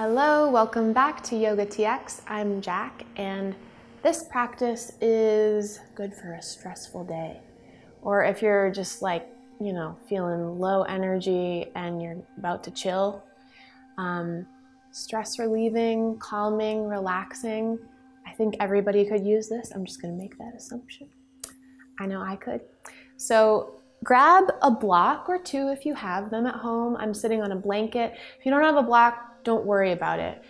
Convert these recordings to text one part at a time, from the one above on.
Hello, welcome back to Yoga TX. I'm Jack, and this practice is good for a stressful day. Or if you're just feeling low energy and you're about to chill. Stress relieving, calming, relaxing. I think everybody could use this. I'm just gonna make that assumption. I know I could. So grab a block or two if you have them at home. I'm sitting on a blanket. If you don't have a block, don't worry about it.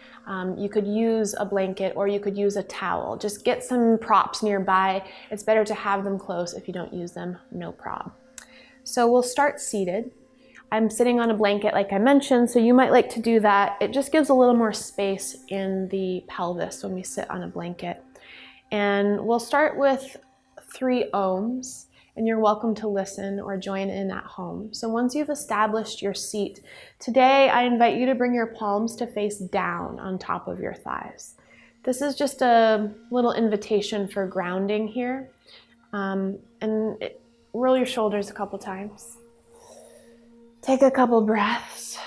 You could use a blanket or you could use a towel. Just get some props nearby. It's better to have them close. If you don't use them, no problem. So we'll start seated. I'm sitting on a blanket like I mentioned, so you might like to do that. It just gives a little more space in the pelvis when we sit on a blanket. And we'll start with 3 ohms. And you're welcome to listen or join in at home. So once you've established your seat, today I invite you to bring your palms to face down on top of your thighs. This is just a little invitation for grounding here. Roll your shoulders a couple times. Take a couple breaths.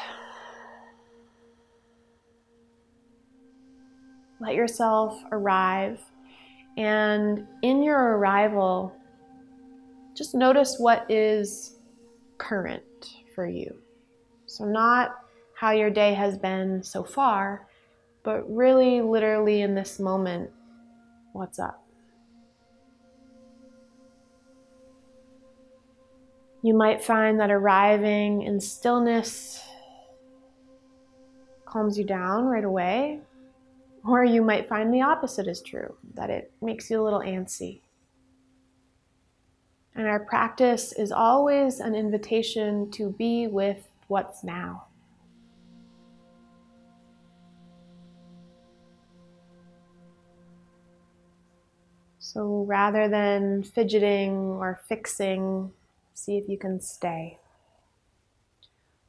Let yourself arrive. And in your arrival, just notice what is current for you. So not how your day has been so far, but really literally in this moment, what's up? You might find that arriving in stillness calms you down right away, or you might find the opposite is true, that it makes you a little antsy. And our practice is always an invitation to be with what's now. So rather than fidgeting or fixing, see if you can stay.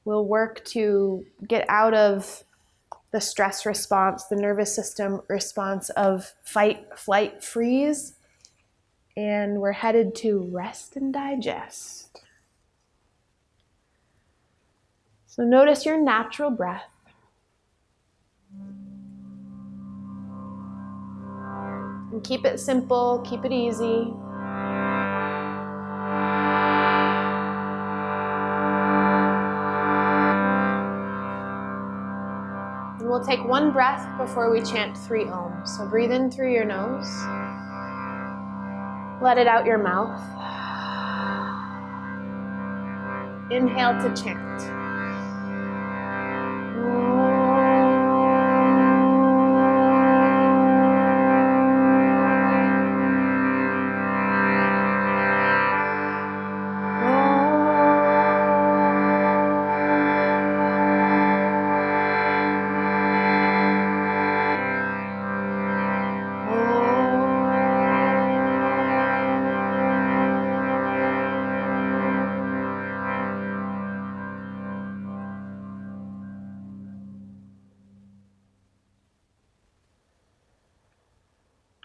We'll work to get out of the stress response, the nervous system response of fight, flight, freeze. And we're headed to rest and digest. So notice your natural breath. And keep it simple, keep it easy. And we'll take one breath before we chant 3 ohms. So breathe in through your nose. Let it out your mouth. Inhale to chant.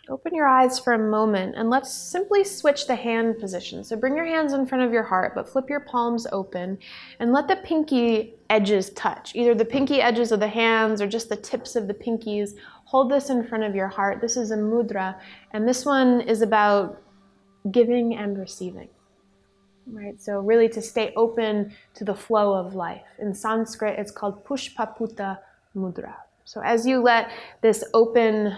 Open your eyes for a moment and let's simply switch the hand position. So bring your hands in front of your heart, but flip your palms open and let the pinky edges touch. Either the pinky edges of the hands or just the tips of the pinkies. Hold this in front of your heart. This is a mudra, and this one is about giving and receiving. Right? So really to stay open to the flow of life. In Sanskrit, it's called Pushpaputa Mudra. So as you let this open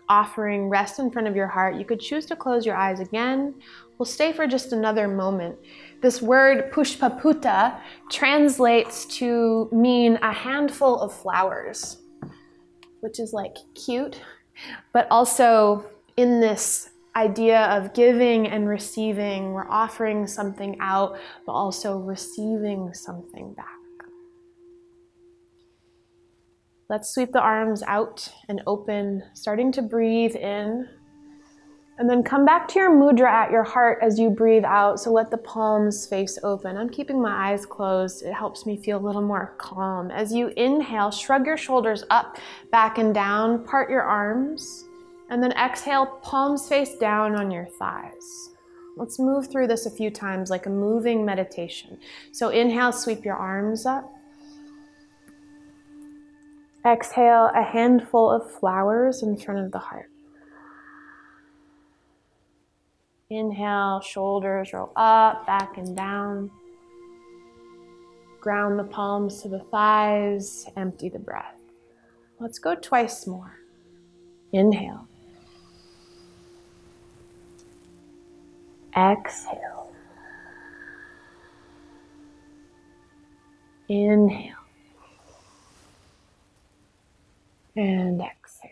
offering rest in front of your heart, you could choose to close your eyes again. We'll stay for just another moment. This word pushpaputa translates to mean a handful of flowers, which is like cute, but also in this idea of giving and receiving, we're offering something out, but also receiving something back. Let's sweep the arms out and open, starting to breathe in. And then come back to your mudra at your heart as you breathe out. So let the palms face open. I'm keeping my eyes closed. It helps me feel a little more calm. As you inhale, shrug your shoulders up, back and down, part your arms. And then exhale, palms face down on your thighs. Let's move through this a few times like a moving meditation. So inhale, sweep your arms up. Exhale a handful of flowers in front of the heart. Inhale, shoulders roll up, back and down. Ground the palms to the thighs, empty the breath. Let's go twice more. Inhale. Exhale. Inhale. And exhale.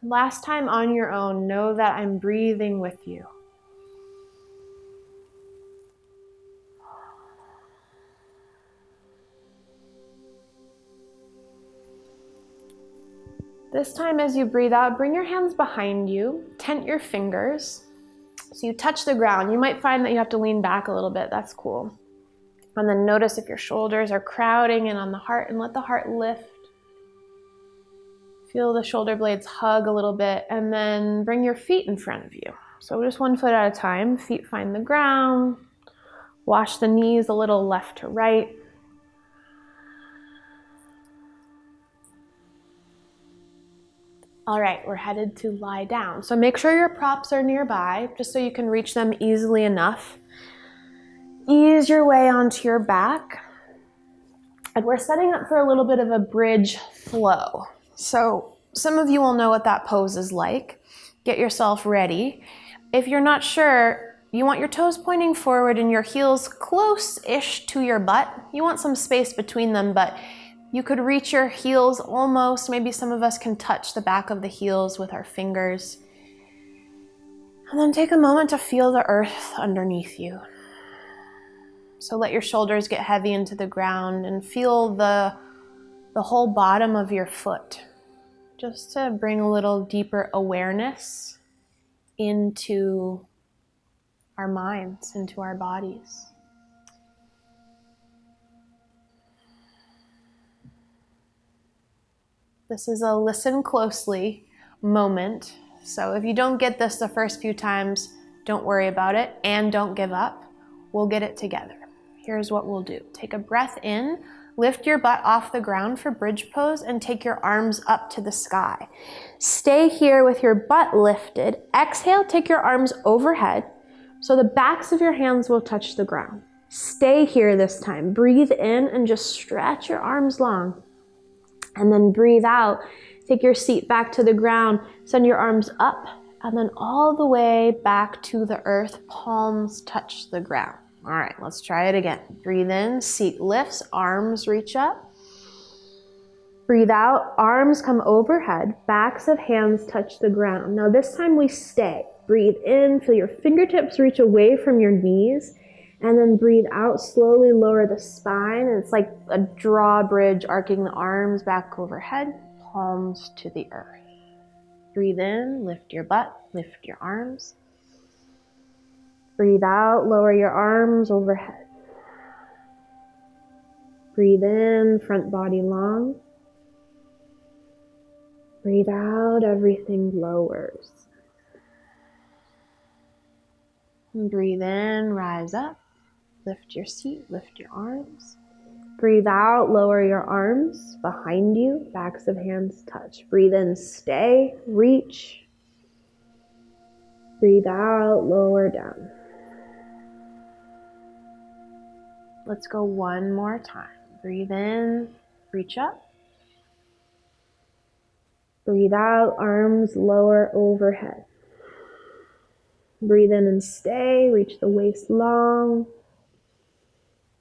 Last time on your own, know that I'm breathing with you. This time as you breathe out, bring your hands behind you, tent your fingers, so you touch the ground. You might find that you have to lean back a little bit, that's cool. And then notice if your shoulders are crowding in on the heart, and let the heart lift. Feel the shoulder blades hug a little bit, and then bring your feet in front of you. So just one foot at a time, feet find the ground. Wash the knees a little left to right. All right, we're headed to lie down. So make sure your props are nearby, just so you can reach them easily enough. Ease your way onto your back. And we're setting up for a little bit of a bridge flow. So some of you will know what that pose is like. Get yourself ready. If you're not sure, you want your toes pointing forward and your heels close-ish to your butt. You want some space between them, but you could reach your heels almost. Maybe some of us can touch the back of the heels with our fingers. And then take a moment to feel the earth underneath you. So let your shoulders get heavy into the ground and feel the whole bottom of your foot, just to bring a little deeper awareness into our minds, into our bodies. This is a listen closely moment. So if you don't get this the first few times, don't worry about it and don't give up. We'll get it together. Here's what we'll do. Take a breath in, lift your butt off the ground for bridge pose, and take your arms up to the sky. Stay here with your butt lifted. Exhale, take your arms overhead so the backs of your hands will touch the ground. Stay here this time. Breathe in and just stretch your arms long. And then breathe out. Take your seat back to the ground. Send your arms up and then all the way back to the earth. Palms touch the ground. All right, let's try it again. Breathe in, seat lifts, arms reach up. Breathe out, arms come overhead, backs of hands touch the ground. Now this time we stay. Breathe in, feel your fingertips reach away from your knees, and then breathe out, slowly lower the spine. It's like a drawbridge, arcing the arms back overhead, palms to the earth. Breathe in, lift your butt, lift your arms. Breathe out, lower your arms overhead. Breathe in, front body long. Breathe out, everything lowers. And breathe in, rise up. Lift your seat, lift your arms. Breathe out, lower your arms behind you, backs of hands touch. Breathe in, stay, reach. Breathe out, lower down. Let's go one more time. Breathe in, reach up. Breathe out, arms lower overhead. Breathe in and stay, reach the waist long.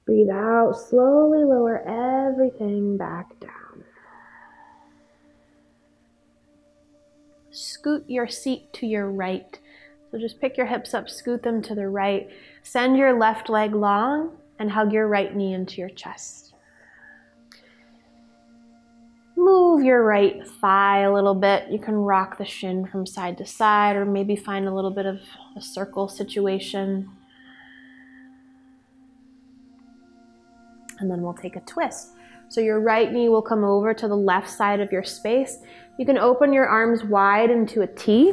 Breathe out, slowly lower everything back down. Scoot your seat to your right. So just pick your hips up, scoot them to the right. Send your left leg long and hug your right knee into your chest. Move your right thigh a little bit. You can rock the shin from side to side, or maybe find a little bit of a circle situation. And then we'll take a twist. So your right knee will come over to the left side of your space. You can open your arms wide into a T.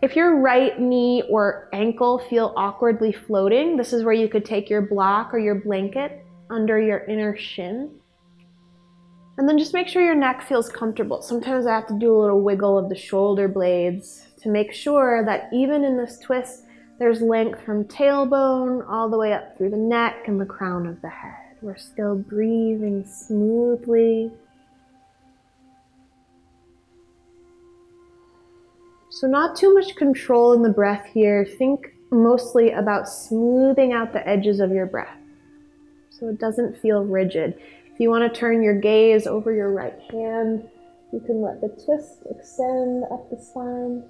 If your right knee or ankle feel awkwardly floating, this is where you could take your block or your blanket under your inner shin. And then just make sure your neck feels comfortable. Sometimes I have to do a little wiggle of the shoulder blades to make sure that even in this twist, there's length from tailbone all the way up through the neck and the crown of the head. We're still breathing smoothly. So not too much control in the breath here. Think mostly about smoothing out the edges of your breath so it doesn't feel rigid. If you want to turn your gaze over your right hand, you can let the twist extend up the spine.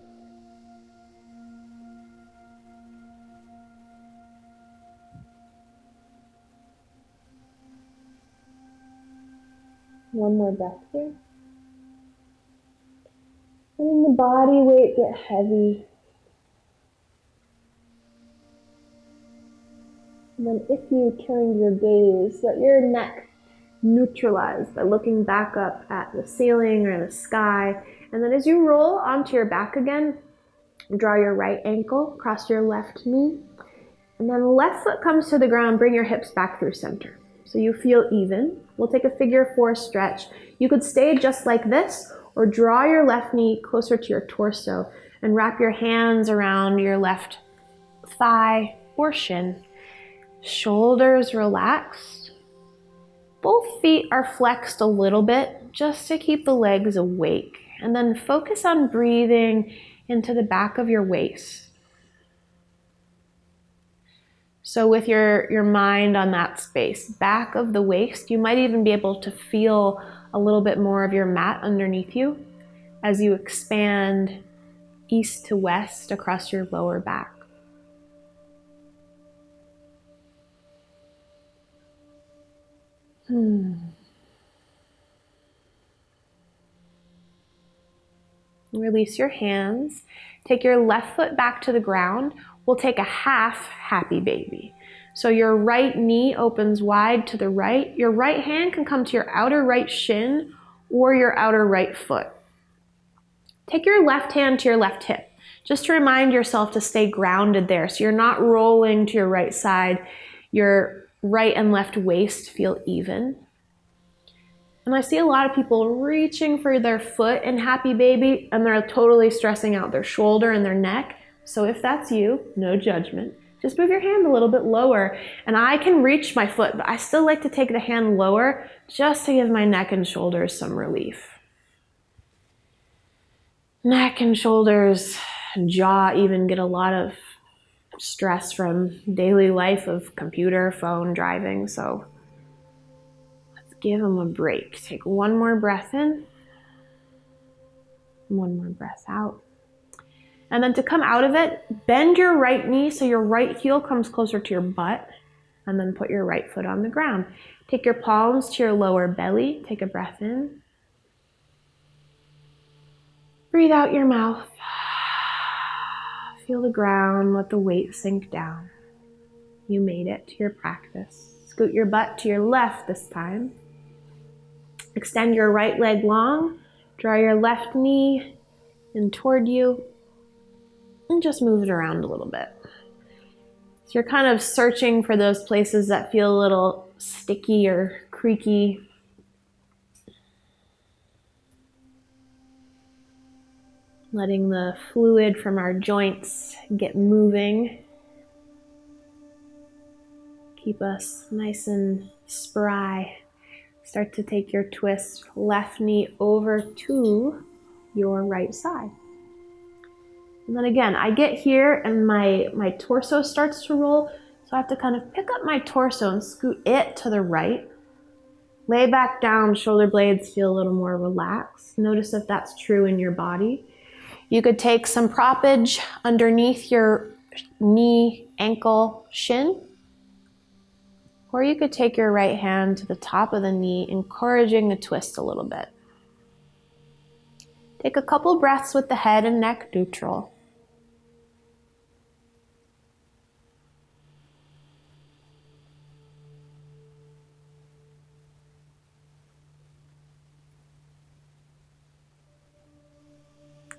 One more breath here. Letting the body weight get heavy. And then if you turned your gaze, let your neck neutralize by looking back up at the ceiling or the sky. And then as you roll onto your back again, draw your right ankle across your left knee. And then left foot comes to the ground, bring your hips back through center. So you feel even. We'll take a figure 4 stretch. You could stay just like this, or draw your left knee closer to your torso and wrap your hands around your left thigh or shin. Shoulders relaxed. Both feet are flexed a little bit just to keep the legs awake. And then focus on breathing into the back of your waist. So with your mind on that space, back of the waist, you might even be able to feel a little bit more of your mat underneath you as you expand east to west across your lower back. Release your hands. Take your left foot back to the ground. We'll take a half happy baby. So your right knee opens wide to the right. Your right hand can come to your outer right shin or your outer right foot. Take your left hand to your left hip, just to remind yourself to stay grounded there. So you're not rolling to your right side. Your right and left waist feel even. And I see a lot of people reaching for their foot in happy baby, and they're totally stressing out their shoulder and their neck. So if that's you, no judgment. Just move your hand a little bit lower. And I can reach my foot, but I still like to take the hand lower just to give my neck and shoulders some relief. Neck and shoulders, jaw even get a lot of stress from daily life of computer, phone, driving. So let's give them a break. Take one more breath in, one more breath out. And then to come out of it, bend your right knee so your right heel comes closer to your butt, and then put your right foot on the ground. Take your palms to your lower belly. Take a breath in. Breathe out your mouth. Feel the ground, let the weight sink down. You made it to your practice. Scoot your butt to your left this time. Extend your right leg long. Draw your left knee in toward you. And just move it around a little bit. So you're kind of searching for those places that feel a little sticky or creaky. Letting the fluid from our joints get moving. Keep us nice and spry. Start to take your twist, left knee over to your right side. And then again, I get here and my torso starts to roll, so I have to kind of pick up my torso and scoot it to the right. Lay back down, shoulder blades feel a little more relaxed. Notice if that's true in your body. You could take some proppage underneath your knee, ankle, shin. Or you could take your right hand to the top of the knee, encouraging the twist a little bit. Take a couple breaths with the head and neck neutral.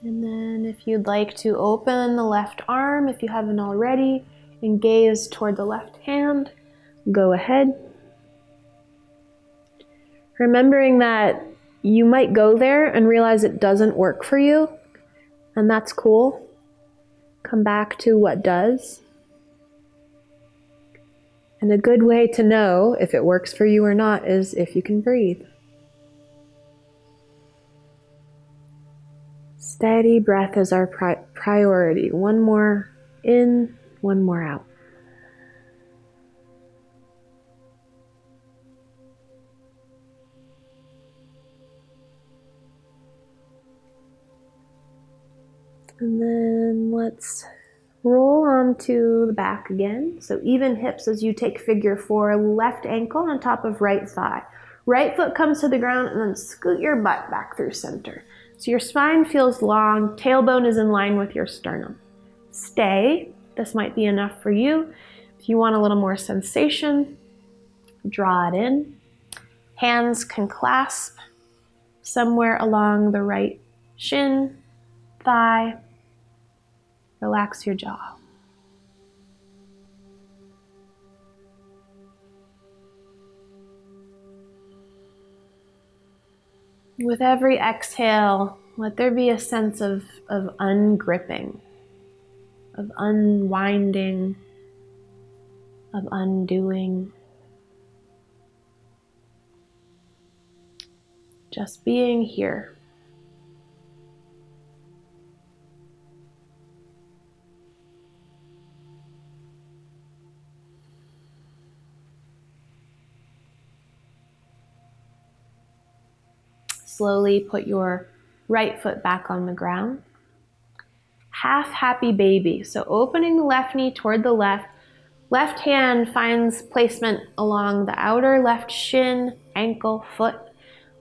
And then if you'd like to open the left arm, if you haven't already, and gaze toward the left hand, go ahead. Remembering that you might go there and realize it doesn't work for you, and that's cool. Come back to what does. And a good way to know if it works for you or not is if you can breathe. Steady breath is our priority. One more in, one more out. And then let's roll onto the back again. So even hips as you take figure 4, left ankle on top of right thigh. Right foot comes to the ground and then scoot your butt back through center. So your spine feels long, tailbone is in line with your sternum. Stay. This might be enough for you. If you want a little more sensation, draw it in. Hands can clasp somewhere along the right shin, thigh. Relax your jaw. With every exhale, let there be a sense of ungripping, of unwinding, of undoing. Just being here. Slowly put your right foot back on the ground. Half happy baby. So opening the left knee toward the left. Left hand finds placement along the outer left shin, ankle, foot,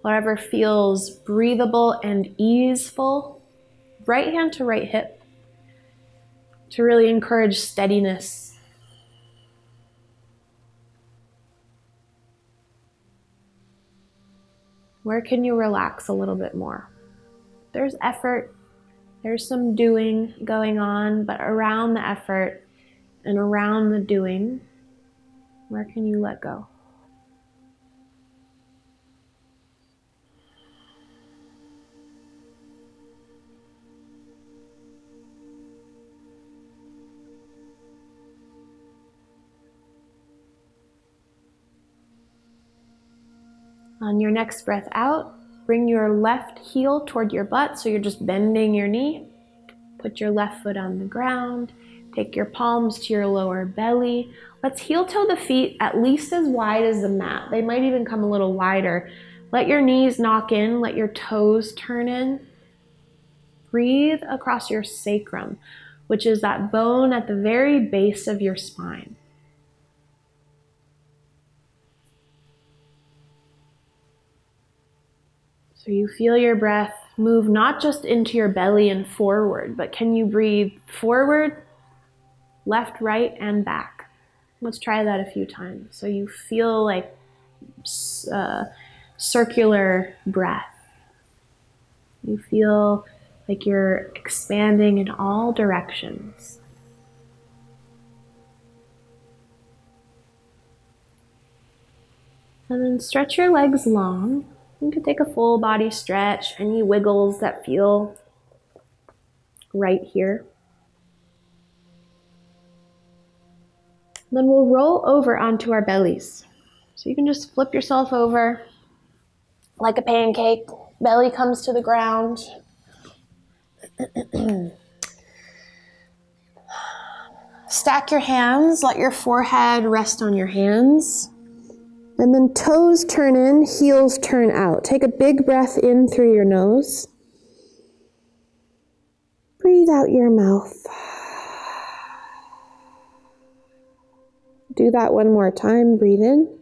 whatever feels breathable and easeful. Right hand to right hip to really encourage steadiness. Where can you relax a little bit more? There's effort, there's some doing going on, but around the effort and around the doing, where can you let go? On your next breath out, bring your left heel toward your butt, so you're just bending your knee. Put your left foot on the ground. Take your palms to your lower belly. Let's heel toe the feet at least as wide as the mat. They might even come a little wider. Let your knees knock in, let your toes turn in. Breathe across your sacrum, which is that bone at the very base of your spine. So you feel your breath move not just into your belly and forward, but can you breathe forward, left, right, and back? Let's try that a few times. So you feel like circular breath. You feel like you're expanding in all directions. And then stretch your legs long. You can take a full body stretch, any wiggles that feel right here. Then we'll roll over onto our bellies. So you can just flip yourself over like a pancake. Belly comes to the ground. Stack your hands, let your forehead rest on your hands. And then toes turn in, heels turn out. Take a big breath in through your nose. Breathe out your mouth. Do that one more time. Breathe in.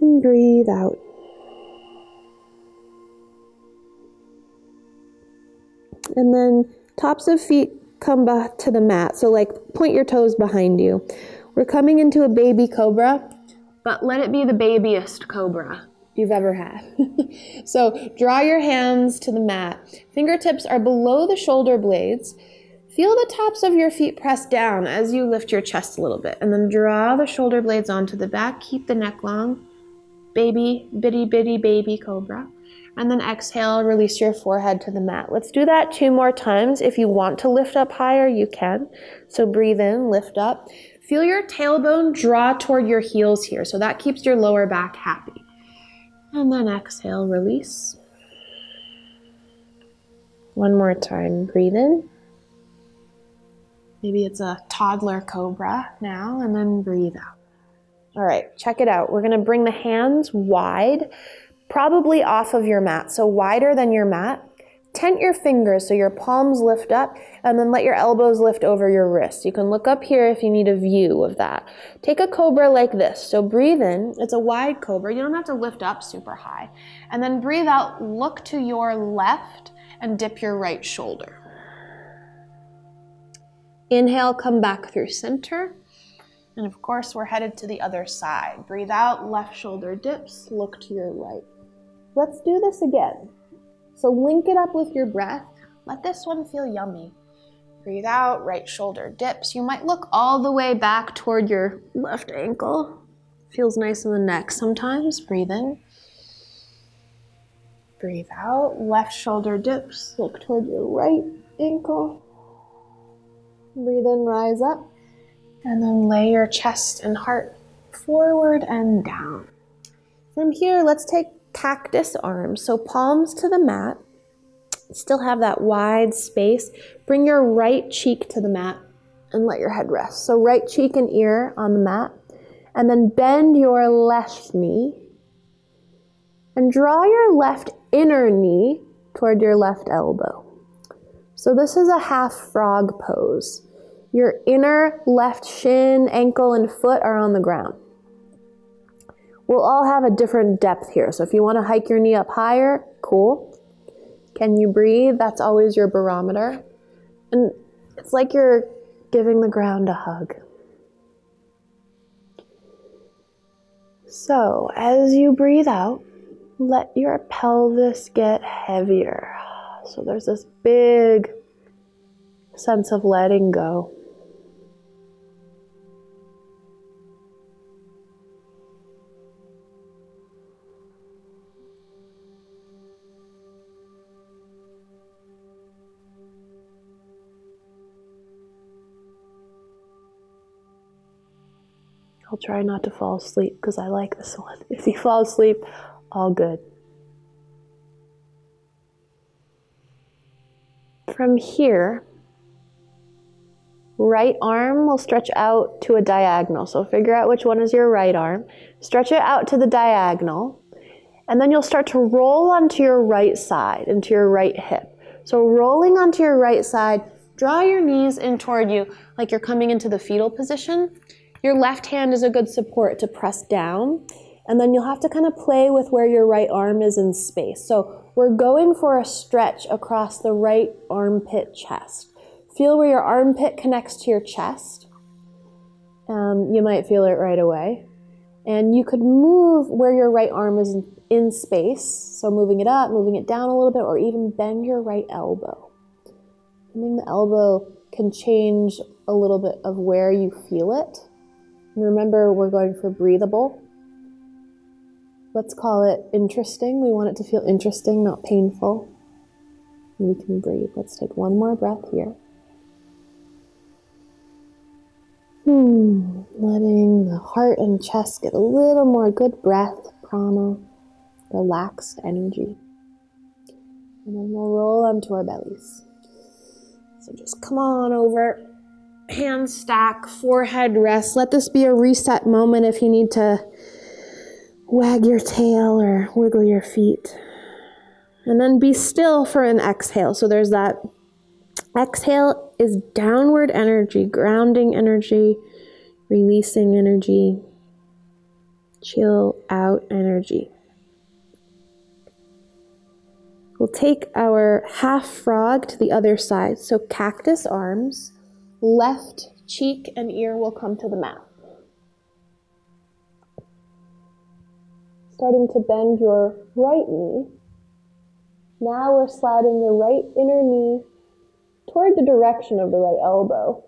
And breathe out. And then tops of feet come back to the mat. So like point your toes behind you. We're coming into a baby cobra, but let it be the babiest cobra you've ever had. So draw your hands to the mat. Fingertips are below the shoulder blades. Feel the tops of your feet press down as you lift your chest a little bit, and then draw the shoulder blades onto the back. Keep the neck long. Baby, bitty, bitty, baby cobra. And then exhale, release your forehead to the mat. Let's do that 2 more times. If you want to lift up higher, you can. So breathe in, lift up. Feel your tailbone draw toward your heels here. So that keeps your lower back happy. And then exhale, release. One more time, breathe in. Maybe it's a toddler cobra now, and then breathe out. All right, check it out. We're gonna bring the hands wide, probably off of your mat, so wider than your mat. Tent your fingers so your palms lift up, and then let your elbows lift over your wrists. You can look up here if you need a view of that. Take a cobra like this. So breathe in, it's a wide cobra. You don't have to lift up super high. And then breathe out, look to your left, and dip your right shoulder. Inhale, come back through center. And of course, we're headed to the other side. Breathe out, left shoulder dips, look to your right. Let's do this again. So link it up with your breath. Let this one feel yummy. Breathe out, right shoulder dips. You might look all the way back toward your left ankle. Feels nice in the neck sometimes. Breathe in. Breathe out, left shoulder dips. Look toward your right ankle. Breathe in, rise up. And then lay your chest and heart forward and down. From here, let's take cactus arms. So palms to the mat. Still have that wide space. Bring your right cheek to the mat and let your head rest. So right cheek and ear on the mat. And then bend your left knee. And draw your left inner knee toward your left elbow. So this is a half frog pose. Your inner left shin, ankle, and foot are on the ground. We'll all have a different depth here. So if you want to hike your knee up higher, cool. Can you breathe? That's always your barometer. And it's like you're giving the ground a hug. So as you breathe out, let your pelvis get heavier. So there's this big sense of letting go. I'll try not to fall asleep because I like this one. If you fall asleep, all good. From here, right arm will stretch out to a diagonal. So figure out which one is your right arm. Stretch it out to the diagonal. And then you'll start to roll onto your right side, into your right hip. So rolling onto your right side, draw your knees in toward you like you're coming into the fetal position. Your left hand is a good support to press down. And then you'll have to kind of play with where your right arm is in space. So we're going for a stretch across the right armpit chest. Feel where your armpit connects to your chest. You might feel it right away. And you could move where your right arm is in space. So moving it up, moving it down a little bit, or even bend your right elbow. Bending the elbow can change a little bit of where you feel it. And remember, we're going for breathable. Let's call it interesting. We want it to feel interesting, not painful. And we can breathe. Let's take one more breath here. Letting the heart and chest get a little more good breath, prana, relaxed energy. And then we'll roll onto our bellies. So just come on over. Hands stack, forehead rest. Let this be a reset moment if you need to wag your tail or wiggle your feet. And then be still for an exhale. So there's that exhale is downward energy, grounding energy, releasing energy, chill out energy. We'll take our half frog to the other side. So cactus arms, left cheek and ear will come to the mat. Starting to bend your right knee. Now we're sliding the right inner knee toward the direction of the right elbow.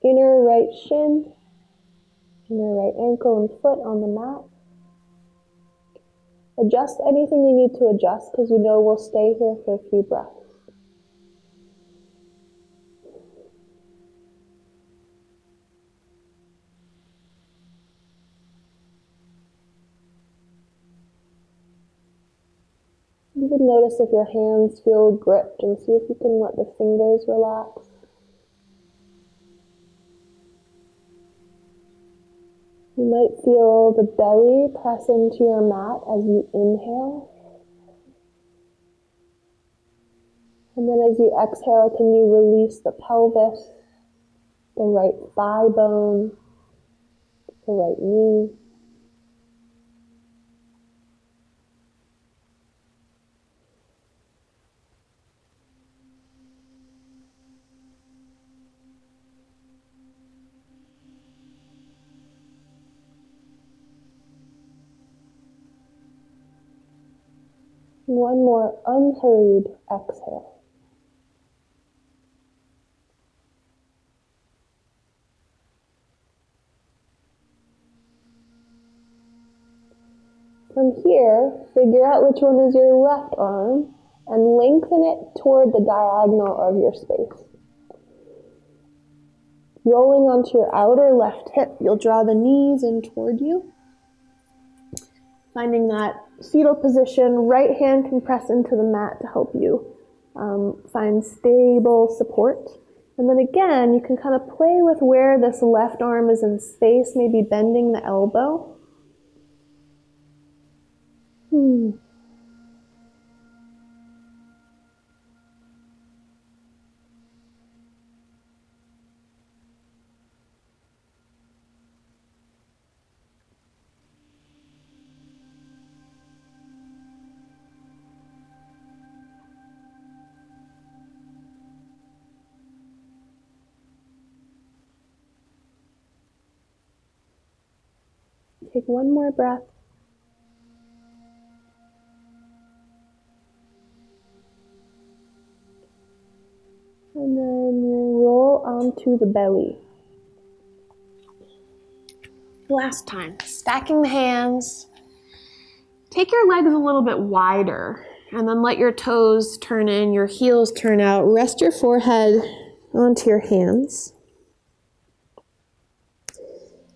Inner right shin, inner right ankle and foot on the mat. Adjust anything you need to adjust because you know we'll stay here for a few breaths. You can notice if your hands feel gripped and see if you can let the fingers relax. You might feel the belly press into your mat as you inhale. And then as you exhale, can you release the pelvis, the right thigh bone, the right knee. One more unhurried exhale. From here, figure out which one is your left arm and lengthen it toward the diagonal of your space. Rolling onto your outer left hip, you'll draw the knees in toward you. Finding that fetal position, right hand can press into the mat to help you find stable support. And then again, you can kind of play with where this left arm is in space, maybe bending the elbow. Take one more breath. And then roll onto the belly. Last time, stacking the hands. Take your legs a little bit wider and then let your toes turn in, your heels turn out. Rest your forehead onto your hands.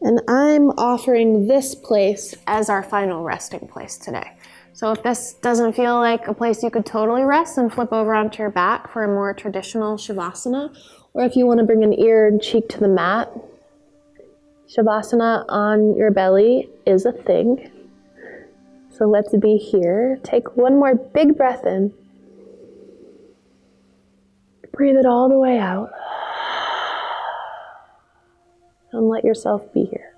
And I'm offering this place as our final resting place today. So if this doesn't feel like a place you could totally rest, then flip over onto your back for a more traditional Shavasana. Or if you want to bring an ear and cheek to the mat, Shavasana on your belly is a thing. So let's be here. Take one more big breath in. Breathe it all the way out. And let yourself be here.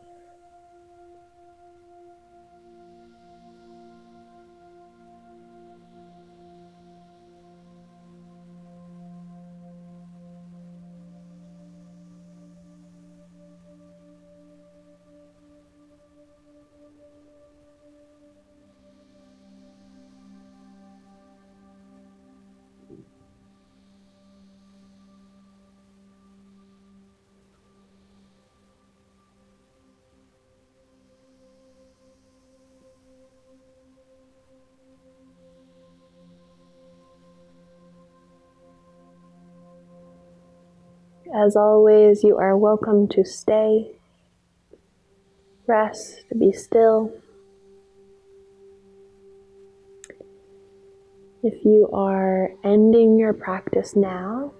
As always, you are welcome to stay, rest, be still. If you are ending your practice now,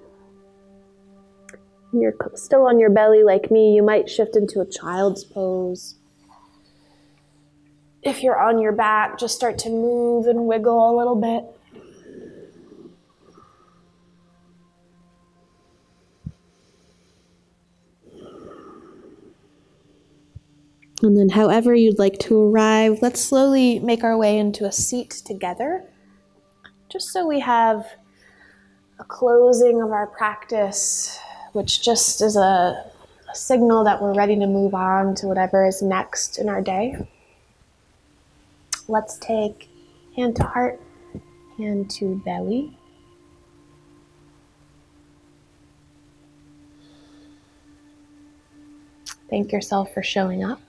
you're still on your belly like me, you might shift into a child's pose. If you're on your back, just start to move and wiggle a little bit. And then however you'd like to arrive, let's slowly make our way into a seat together, just so we have a closing of our practice, which just is a signal that we're ready to move on to whatever is next in our day. Let's take hand to heart, hand to belly. Thank yourself for showing up.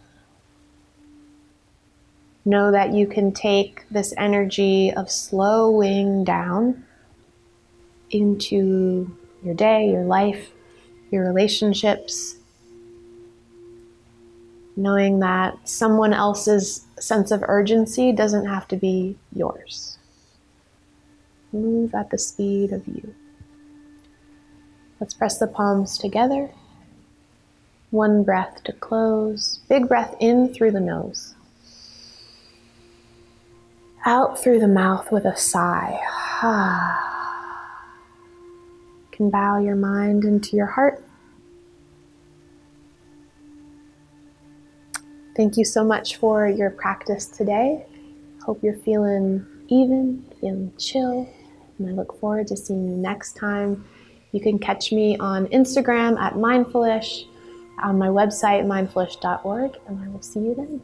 Know that you can take this energy of slowing down into your day, your life, your relationships, knowing that someone else's sense of urgency doesn't have to be yours. Move at the speed of you. Let's press the palms together. One breath to close. Big breath in through the nose. Out through the mouth with a sigh. You can bow your mind into your heart. Thank you so much for your practice today. Hope you're feeling even, feeling chill, and I look forward to seeing you next time. You can catch me on Instagram at mindfulish, on my website mindfulish.org, and I will see you then.